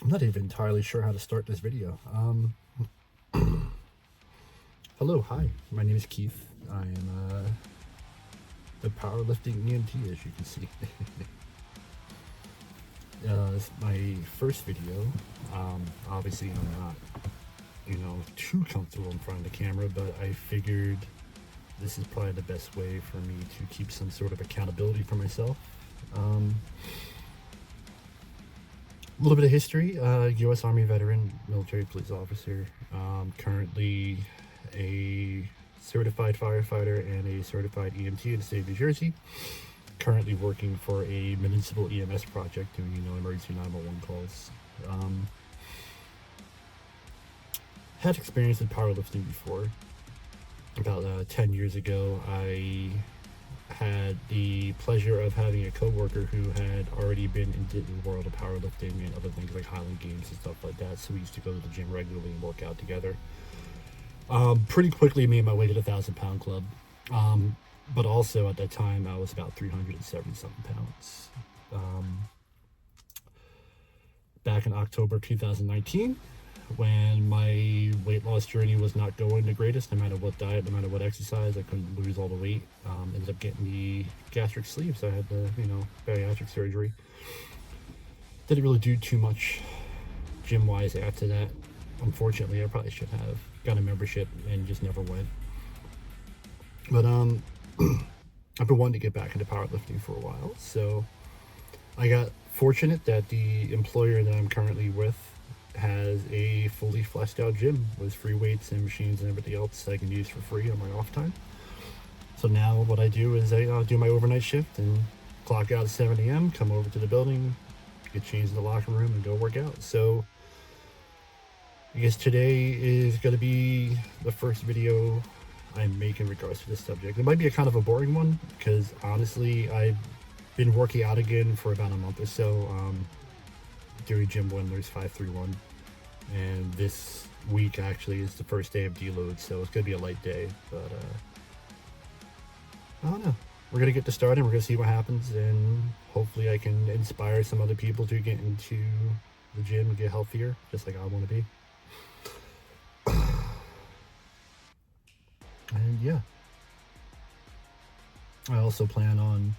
I'm not even entirely sure how to start this video. Hello, hi. My name is Keith. I am the powerlifting EMT, as you can see. This is my first video. Obviously, I'm not, too comfortable in front of the camera, but I figured this is probably the best way for me to keep some sort of accountability for myself. A little bit of history, U.S. Army veteran, military police officer, currently a certified firefighter and a certified EMT in the state of New Jersey. Currently working for a municipal EMS project doing, emergency 911 calls. Had experience in powerlifting before. About 10 years ago, I had the pleasure of having a coworker who had already been into the world of powerlifting and other things like Highland Games and stuff like that. So we used to go to the gym regularly and work out together. Pretty quickly made my way to the 1,000-pound club. But also at that time, I was about 370 something pounds. Back in October 2019, when my weight loss journey was not going the greatest, no matter what diet, no matter what exercise, I couldn't lose all the weight. Ended up getting the gastric sleeve, so I had the, bariatric surgery. Didn't really do too much gym-wise after that. Unfortunately, I probably should have got a membership and just never went. But I've been wanting to get back into powerlifting for a while, so I got fortunate that the employer that I'm currently with has a fully fleshed out gym with free weights and machines and everything else I can use for free on my off time. So now what I do is I do my overnight shift and clock out at 7 a.m., come over to the building, get changed in the locker room, and go work out. So I guess today is going to be the first video I make in regards to this subject. It might be a kind of a boring one because honestly, I've been working out again for about a month or so. Doing gym wonders 531, and this week actually is the first day of deload, so it's gonna be a light day. But I don't know. We're gonna get to start and we're gonna see what happens, and hopefully I can inspire some other people to get into the gym and get healthier, just like I want to be. And yeah, I also plan on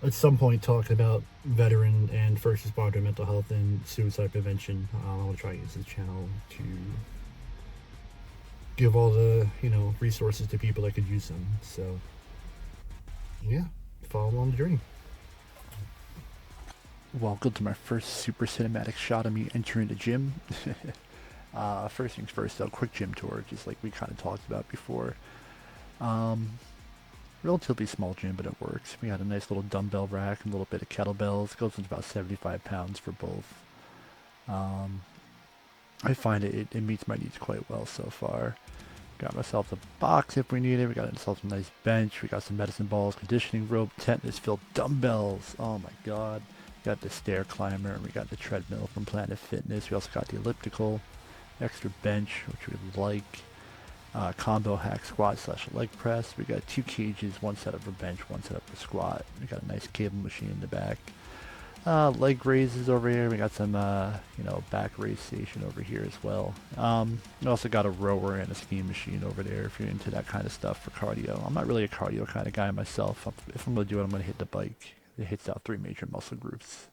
at some point talking about veteran and first responder mental health and suicide prevention. I want to try to use this channel to give all the resources to people that could use them. So yeah, follow along the journey. Welcome to my first super cinematic shot of me entering the gym. First things first, though, quick gym tour, just like we kind of talked about before. Relatively small gym, but it works. We got a nice little dumbbell rack and a little bit of kettlebells. It goes into about 75 pounds for both. I find it meets my needs quite well so far. Got myself a box if we need it. We got ourselves a nice bench. We got some medicine balls, conditioning rope, tetanus-filled dumbbells. Oh my god. We got the stair climber. We got the treadmill from Planet Fitness. We also got the elliptical, extra bench, which we like. Combo hack squat / leg press. We got 2 cages, one set up for bench, one set up for squat. We got a nice cable machine in the back. Leg raises over here. We got some, back raise station over here as well. We also got a rower and a steam machine over there if you're into that kind of stuff for cardio. I'm not really a cardio kind of guy myself. If I'm going to do it, I'm going to hit the bike. It hits out 3 major muscle groups.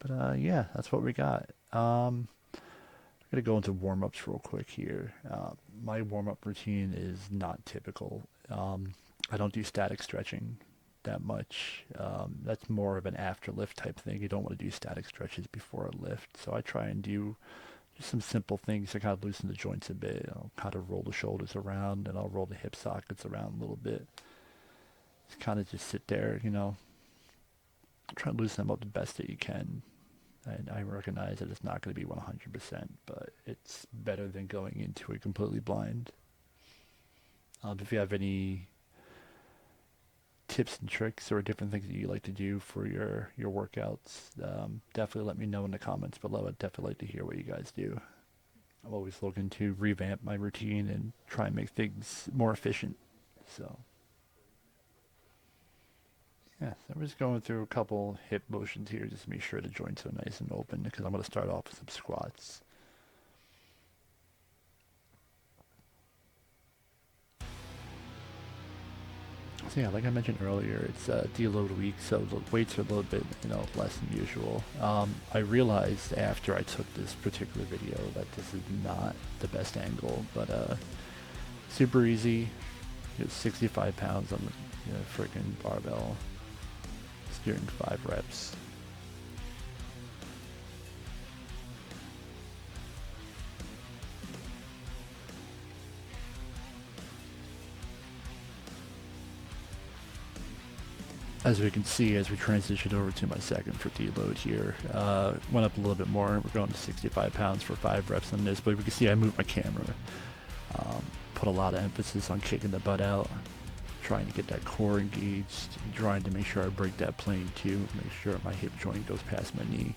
But yeah, that's what we got. I'm going to go into warm-ups real quick here. My warm-up routine is not typical. I don't do static stretching that much. That's more of an after lift type thing. You don't want to do static stretches before a lift. So I try and do just some simple things to kind of loosen the joints a bit. I'll kind of roll the shoulders around and I'll roll the hip sockets around a little bit. Just kind of just sit there, try to loosen them up the best that you can. And I recognize that it's not going to be 100%, but it's better than going into it completely blind. If you have any tips and tricks or different things that you like to do for your workouts, definitely let me know in the comments below. I'd definitely like to hear what you guys do. I'm always looking to revamp my routine and try and make things more efficient. So Yeah, so we're just going through a couple hip motions here just to make sure the joints are nice and open because I'm going to start off with some squats. So yeah, like I mentioned earlier, it's deload week, so the weights are a little bit, less than usual. I realized after I took this particular video that this is not the best angle, but super easy. 65 pounds on the freaking barbell, just doing 5 reps. As we can see, as we transition over to my second for deload here, went up a little bit more. We're going to 65 pounds for 5 reps on this, but we can see I moved my camera. Put a lot of emphasis on kicking the butt out, trying to get that core engaged, trying to make sure I break that plane too, make sure my hip joint goes past my knee.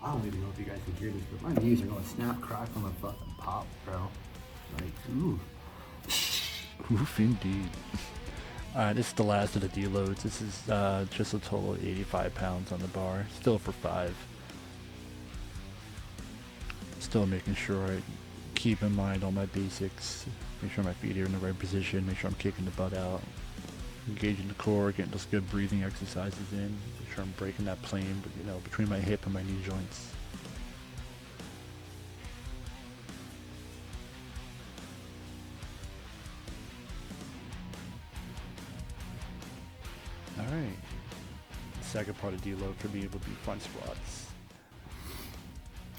I don't even know if you guys can hear this, but my knees are going snap, crack, and fucking pop, bro. Like, ooh. Oof, indeed. Alright, this is the last of the deloads. This is just a total of 85 pounds on the bar, still for 5. Still making sure I keep in mind all my basics, make sure my feet are in the right position, make sure I'm kicking the butt out, engaging the core, getting those good breathing exercises in, make sure I'm breaking that plane, between my hip and my knee joints. Alright, the second part of deload for me would be front squats.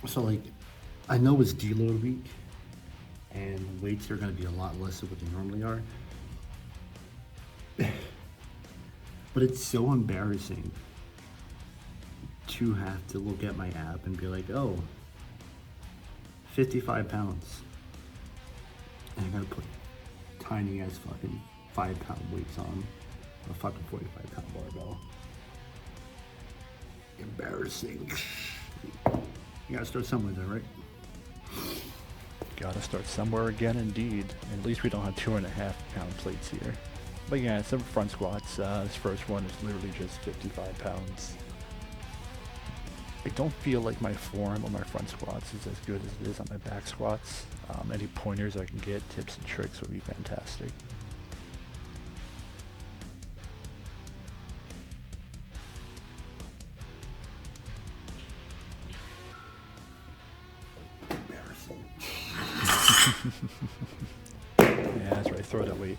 So, like, I know it's deload week, and weights are going to be a lot less than what they normally are. But it's so embarrassing to have to look at my app and be like, oh, 55 pounds. And I gotta put tiny ass fucking 5-pound weights on a fucking 45-pound barbell. Embarrassing. You gotta start somewhere there, right? Gotta start somewhere again, indeed. At least we don't have 2.5-pound plates here. But yeah, some front squats. This first one is literally just 55 pounds. I don't feel like my form on my front squats is as good as it is on my back squats. Any pointers I can get, tips and tricks would be fantastic. Embarrassing. Yeah, that's right, throw that weight.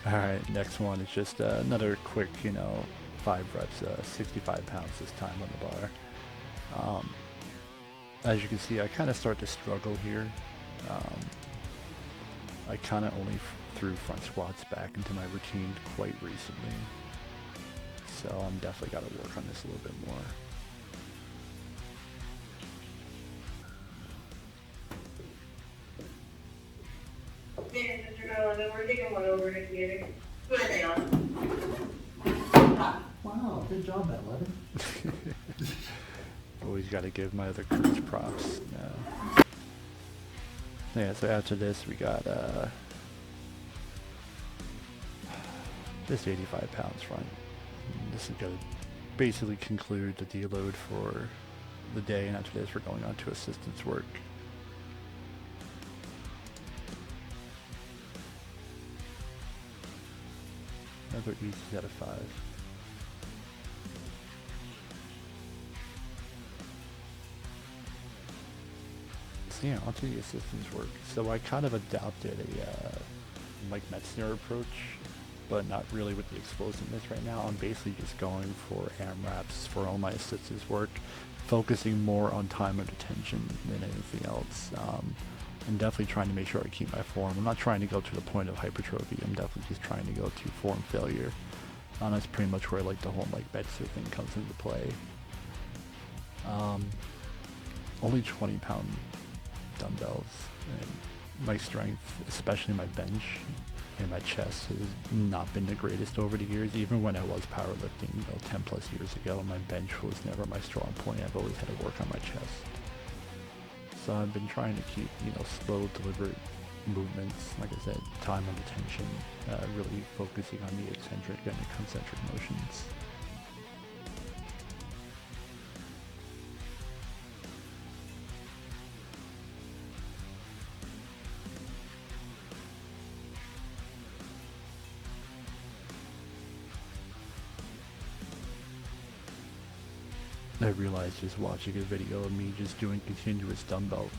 Alright, next one is just another quick, 5 reps, 65 pounds this time on the bar. As you can see, I kind of start to struggle here. I kind of only threw front squats back into my routine quite recently. So I'm definitely got to work on this a little bit more. Yeah, Mr. Donovan, we're taking one over to you. Go ahead, Leon. Wow, good job, that 11. Always got to give my other crews props. Yeah, so after this we got this 85 pounds front. And this is going to basically conclude the deload for the day, and after this we're going on to assistance work. Another easy set of 5. So yeah, onto the assistance work. So I kind of adopted a Mike Metzner approach, but not really with the explosiveness right now. I'm basically just going for AMRAPs for all my assistance work, focusing more on time under tension than anything else. I'm definitely trying to make sure I keep my form. I'm not trying to go to the point of hypertrophy. I'm definitely just trying to go to form failure. That's pretty much where like the whole Mike Metzner thing comes into play. Only 20-pound dumbbells, and my strength, especially my bench, and my chest has not been the greatest over the years. Even when I was powerlifting, 10 plus years ago, my bench was never my strong point. I've always had to work on my chest. So I've been trying to keep, slow, deliberate movements, like I said, time under tension, really focusing on the eccentric and the concentric motions. I realized just watching a video of me just doing continuous dumbbell,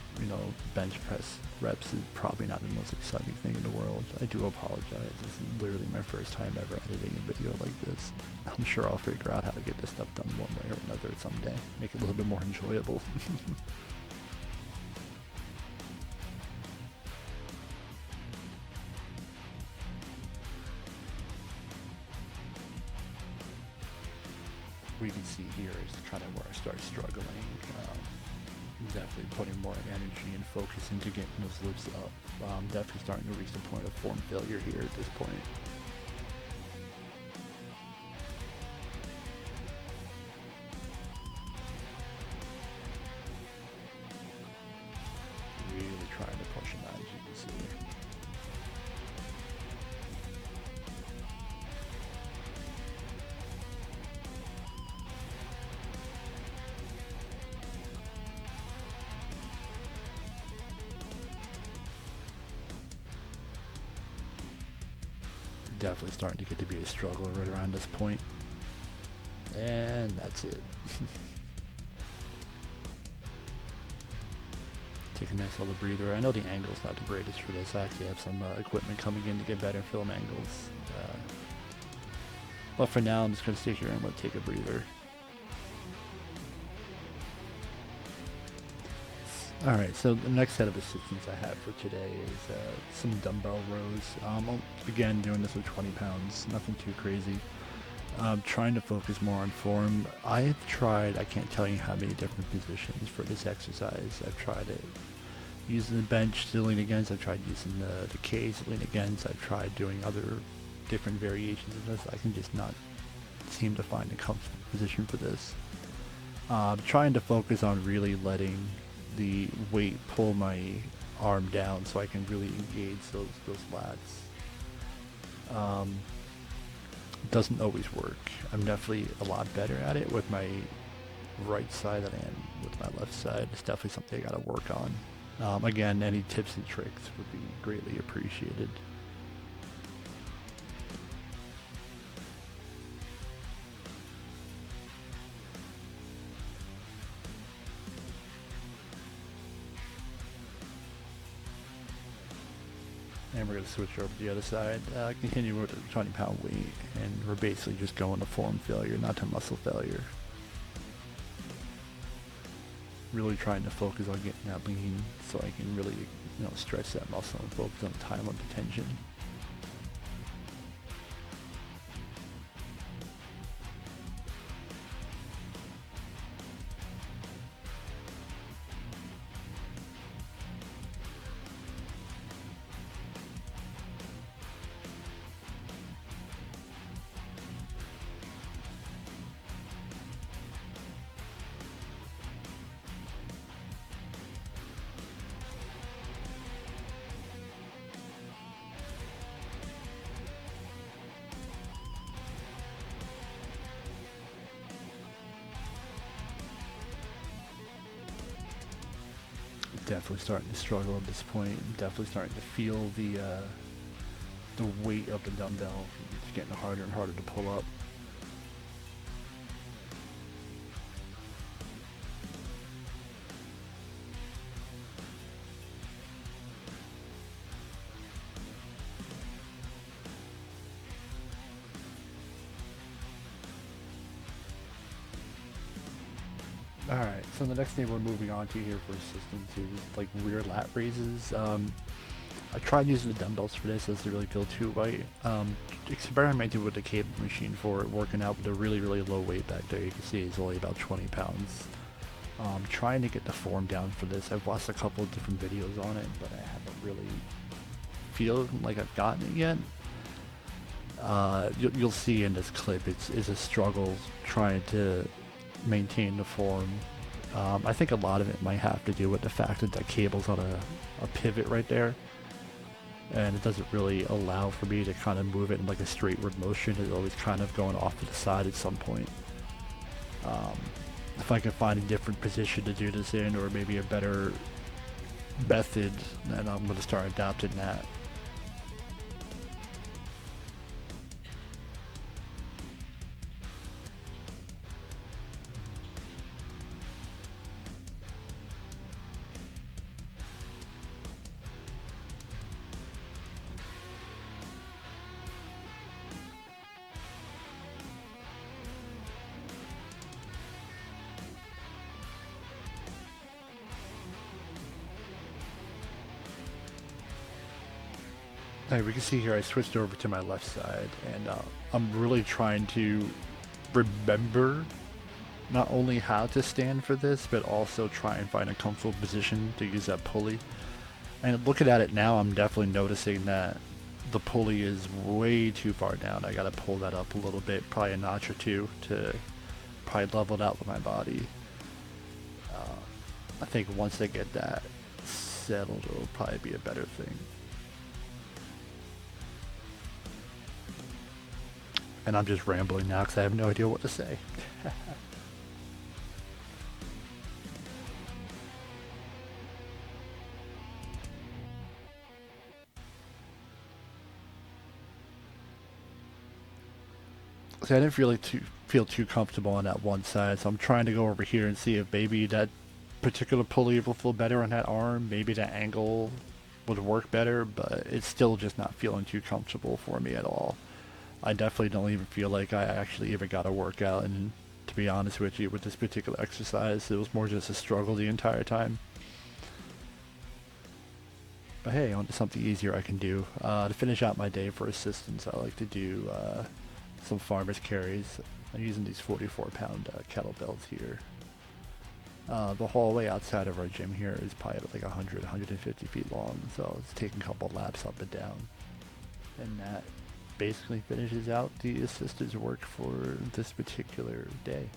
bench press reps is probably not the most exciting thing in the world. I do apologize. This is literally my first time ever editing a video like this. I'm sure I'll figure out how to get this stuff done one way or another someday. Make it a little bit more enjoyable. We can see here is kind of where I start struggling. Definitely putting more energy and focus into getting those lifts up. Definitely starting to reach the point of form failure here at this point. Really trying to push them out, as you can see. Definitely starting to get to be a struggle right around this point. And that's it. Take a nice little breather. I know the angle's not the greatest for this. I actually have some equipment coming in to get better film angles. But for now, I'm just going to stay here and I'm going to take a breather. Alright, so the next set of assistance I have for today is some dumbbell rows. I'll begin doing this with 20 pounds, nothing too crazy. Trying to focus more on form. I've tried, I can't tell you how many different positions for this exercise. I've tried it using the bench to lean against, I've tried using the cage to lean against, I've tried doing other different variations of this. I can just not seem to find a comfortable position for this. Trying to focus on really letting the weight pull my arm down so I can really engage those lats. Doesn't always work. I'm definitely a lot better at it with my right side than I am with my left side. It's definitely something I gotta work on. Again, any tips and tricks would be greatly appreciated. And we're going to switch over to the other side, continue with the 20-pound weight, and we're basically just going to form failure, not to muscle failure. Really trying to focus on getting that lean so I can really, stretch that muscle and focus on time under tension. Definitely starting to struggle at this point. I'm definitely starting to feel the weight of the dumbbell. It's getting harder and harder to pull up. Alright, so the next thing we're moving on to here for assistance is like rear lat raises. I tried using the dumbbells for this, doesn't really feel too right. Experimented with the cable machine for it, working out with a really low weight back there. You can see it's only about 20 pounds. Trying to get the form down for this. I've watched a couple of different videos on it, but I haven't really feel like I've gotten it yet. You'll see in this clip it's a struggle trying to maintain the form. I think a lot of it might have to do with the fact that the cable's on a pivot right there, and it doesn't really allow for me to kind of move it in like a straightward motion. It's always kind of going off to the side at some point. If I can find a different position to do this in, or maybe a better method, then I'm going to start adopting that. Hey, we can see here I switched over to my left side, and I'm really trying to remember not only how to stand for this, but also try and find a comfortable position to use that pulley. And looking at it now, I'm definitely noticing that the pulley is way too far down. I gotta pull that up a little bit, probably a notch or two, to probably level it out with my body. I think once I get that settled, it'll probably be a better thing. And I'm just rambling now because I have no idea what to say. See, I didn't really feel too comfortable on that one side, so I'm trying to go over here and see if maybe that particular pulley will feel better on that arm. Maybe that angle would work better, but it's still just not feeling too comfortable for me at all. I definitely don't even feel like I actually even got a workout, and to be honest with you, with this particular exercise, it was more just a struggle the entire time. But hey, on to something easier I can do. To finish out my day for assistance, I like to do some farmer's carries. I'm using these 44-pound kettlebells here. The hallway outside of our gym here is probably like 150 feet long, so it's taking a couple laps up and down. And that basically finishes out the assistant's work for this particular day.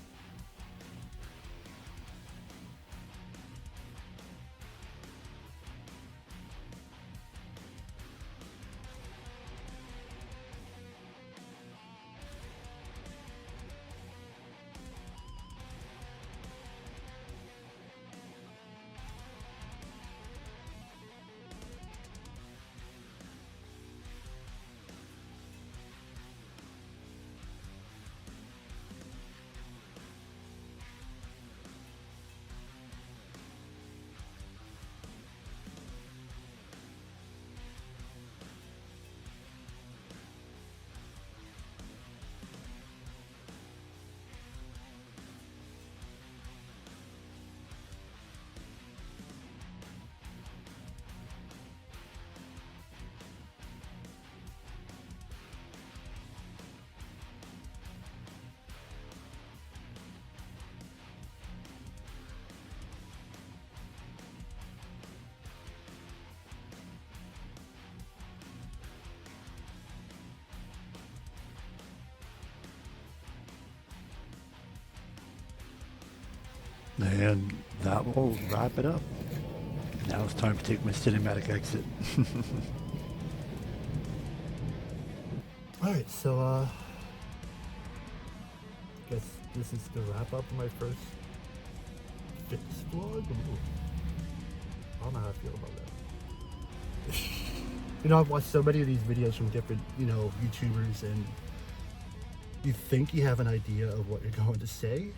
And that will wrap it up. Now it's time to take my cinematic exit. Alright, so guess this is the wrap up of my first fitness vlog. Ooh. I don't know how I feel about that. You know, I've watched so many of these videos from different, YouTubers, and you think you have an idea of what you're going to say,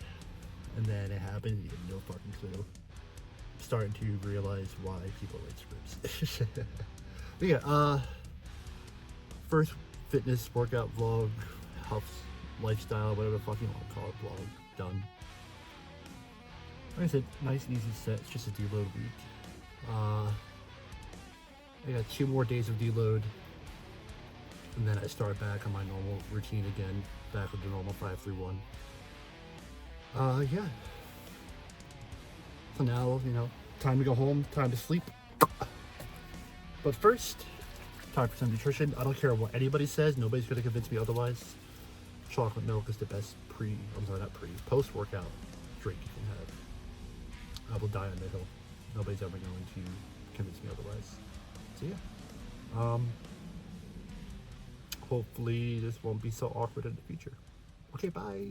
and then it happens, you have no fucking clue. I'm starting to realize why people write scripts. But yeah, first fitness workout vlog, health, lifestyle, whatever the fuck you want to call it, vlog, done. Like I said, nice and easy set, it's just a deload week. I got 2 more days of deload, and then I start back on my normal routine again, back with the normal 5-3-1. Yeah. So now, time to go home, time to sleep. But first, 5% nutrition. I don't care what anybody says. Nobody's going to convince me otherwise. Chocolate milk is the best post-workout drink you can have. I will die on the hill. Nobody's ever going to convince me otherwise. So yeah. Hopefully this won't be so awkward in the future. Okay, bye.